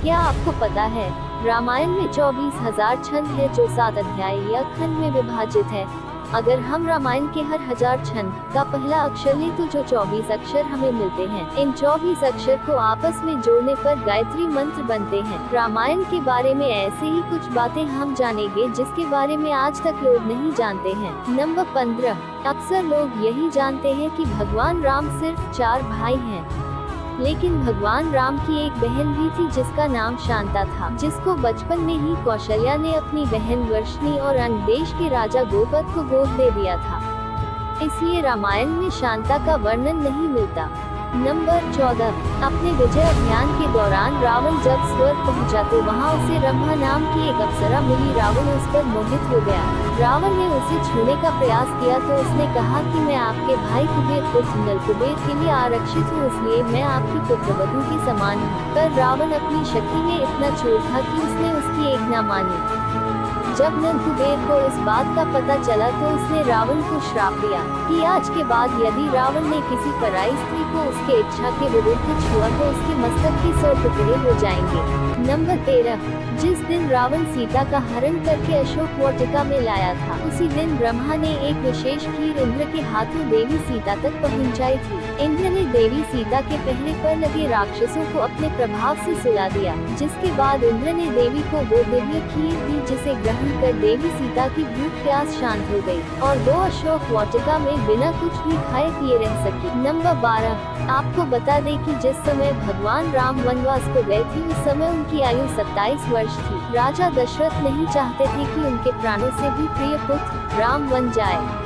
क्या आपको पता है रामायण में 24,000 छंद है जो 7 अध्याय या खंड में विभाजित है। अगर हम रामायण के हर 1000 छंद का पहला अक्षर लें तो जो 24 अक्षर हमें मिलते हैं, इन 24 अक्षर को आपस में जोड़ने पर गायत्री मंत्र बनते हैं। रामायण के बारे में ऐसे ही कुछ बातें हम जानेंगे जिसके बारे में आज तक लोग नहीं जानते हैं। नंबर 15। अक्सर लोग यही जानते हैं कि भगवान राम सिर्फ 4 भाई हैं, लेकिन भगवान राम की एक बहन भी थी जिसका नाम शांता था, जिसको बचपन में ही कौशल्या ने अपनी बहन वर्षणी और अन्य देश के राजा गोपद को गोद दे दिया था, इसलिए रामायण में शांता का वर्णन नहीं मिलता। नंबर 14। अपने विजय अभियान के दौरान रावण जब स्वर्ग पहुंचा तो वहां उसे रंभा नाम की एक अप्सरा मिली। रावण उस पर मोहित हो गया। रावण ने उसे छूने का प्रयास किया तो उसने कहा कि मैं आपके भाई कुबेर पुत्र नल कुबेर के लिए आरक्षित हूँ, इसलिए मैं आपकी पुत्रवधू के समान हूँ। पर रावण अपनी शक्ति में इतना चोर था कि उसने उसकी एक न मानी। जब नल कुबेर को इस बात का पता चला तो उसने रावण को श्राप दिया कि आज के बाद यदि रावण ने किसी पराई स्त्री को उसके इच्छा के विरुद्ध छुआ तो उसके मस्तक के 100 टुकड़े हो जाएंगे। नंबर 13। जिस दिन रावण सीता का हरण करके अशोक वाटिका में लाया था, उसी दिन ब्रह्मा ने एक विशेष खीर इंद्र के हाथों देवी सीता तक पहुंचाई थी। इंद्र ने देवी सीता के पहरे पर लगे राक्षसों को अपने प्रभाव से सुला दिया, जिसके बाद इंद्र ने देवी को वो दिव्य खीर दी जिसे ग्रहण कर देवी सीता की भूख प्यास शांत हो गई और वो अशोक वाटिका में बिना कुछ भी खाए पिए रह सकी। नंबर 12। आपको बता दें कि जिस समय भगवान राम वनवास को गए थे उस समय उनकी आयु 27 वर्ष थी। राजा दशरथ नहीं चाहते थे कि उनके प्राणों से भी प्रिय पुत्र राम वन जाए,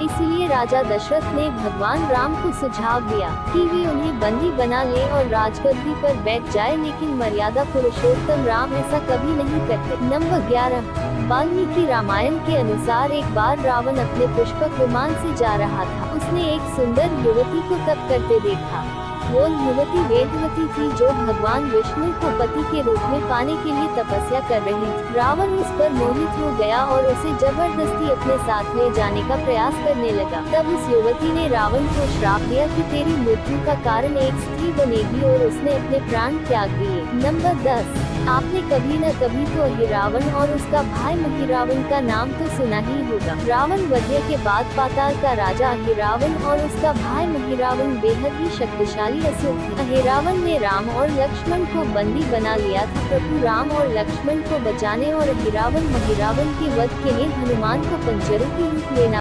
इसलिए राजा दशरथ ने भगवान राम को सुझाव दिया कि वे उन्हें बंदी बना ले और राजगद्दी पर बैठ जाए, लेकिन मर्यादा पुरुषोत्तम राम ऐसा कभी नहीं करते। नंबर 11। वाल्मीकि रामायण के अनुसार एक बार रावण अपने पुष्पक विमान से जा रहा था। उसने एक सुंदर युवती को तप करते देखा। वो युवती वेदवती थी जो भगवान विष्णु को पति के रूप में पाने के लिए तपस्या कर रही थी। रावण उस पर मोहित हो गया और उसे जबरदस्ती अपने साथ ले जाने का प्रयास करने लगा। तब उस युवती ने रावण को श्राप दिया कि तेरी मृत्यु का कारण एक स्त्री बनेगी और उसने अपने प्राण त्याग दिए। नंबर 10। आपने कभी न कभी तो अहिरावण और उसका भाई महिरावण का नाम तो सुना ही होगा। रावण वध्य के बाद पाताल का राजा अहिरावण और उसका भाई महिरावण बेहद ही शक्तिशाली असुर थे। अहिरावण ने राम और लक्ष्मण को बंदी बना लिया था। प्रभु राम और लक्ष्मण को बचाने और अहिरावण महिरावण के वध के लिए हनुमान को पंचरू की रूप लेना